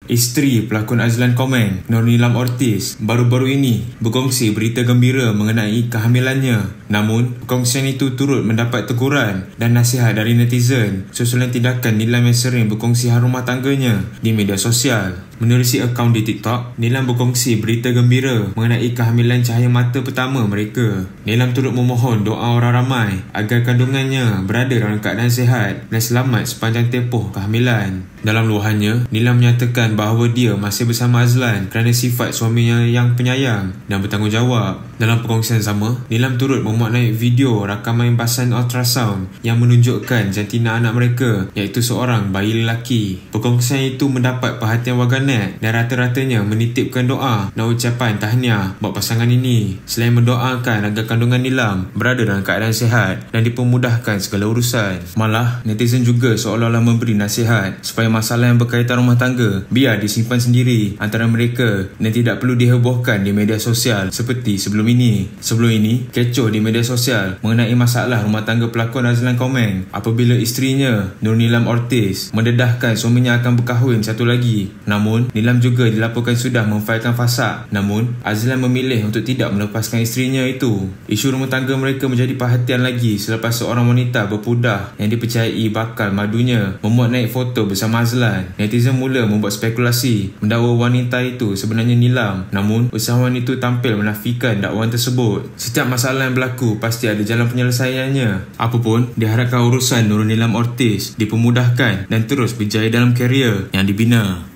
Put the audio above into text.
Isteri pelakon Azlan Komeng, Nur Nilam Ortiz, baru-baru ini berkongsi berita gembira mengenai kehamilannya. Namun, perkongsian itu turut mendapat teguran dan nasihat dari netizen susulan tindakan Nilam yang sering berkongsi hal rumah tangganya di media sosial. Menerusi akaun di TikTok, Nilam berkongsi berita gembira mengenai kehamilan cahaya mata pertama mereka. Nilam turut memohon doa orang ramai agar kandungannya berada dalam keadaan sihat dan selamat sepanjang tempoh kehamilan. Dalam luahannya, Nilam menyatakan bahawa dia masih bersama Azlan kerana sifat suaminya yang penyayang dan bertanggungjawab. Dalam perkongsian sama, Nilam turut memuat naik video rakaman bahasan ultrasound yang menunjukkan jantina anak mereka, iaitu seorang bayi lelaki. Perkongsian itu mendapat perhatian warganet dan rata-ratanya menitipkan doa dan ucapan tahniah buat pasangan ini, selain mendoakan agar kandungan Nilam berada dalam keadaan sihat dan dipermudahkan segala urusan. Malah, netizen juga seolah-olah memberi nasihat supaya masalah yang berkaitan rumah tangga biar disimpan sendiri antara mereka dan tidak perlu dihebohkan di media sosial seperti sebelum ini. Sebelum ini, kecoh di media sosial mengenai masalah rumah tangga pelakon Azlan Komeng apabila isterinya Nur Nilam Ortiz mendedahkan suaminya akan berkahwin satu lagi. Namun, Nilam juga dilaporkan sudah memfailkan fasa. Namun, Azlan memilih untuk tidak melepaskan isterinya itu. Isu rumah tangga mereka menjadi perhatian lagi selepas seorang wanita berpudah yang dipercayai bakal madunya memuat naik foto bersama Azlan. Netizen mula membuat spekulasi mendakwa wanita itu sebenarnya Nilam. Namun, usahawan itu tampil menafikan dakwaan tersebut. Setiap masalah yang berlaku pasti ada jalan penyelesaiannya. Apapun, diharapkan urusan Nur Nilam Ortiz dipermudahkan dan terus berjaya dalam karier yang dibina.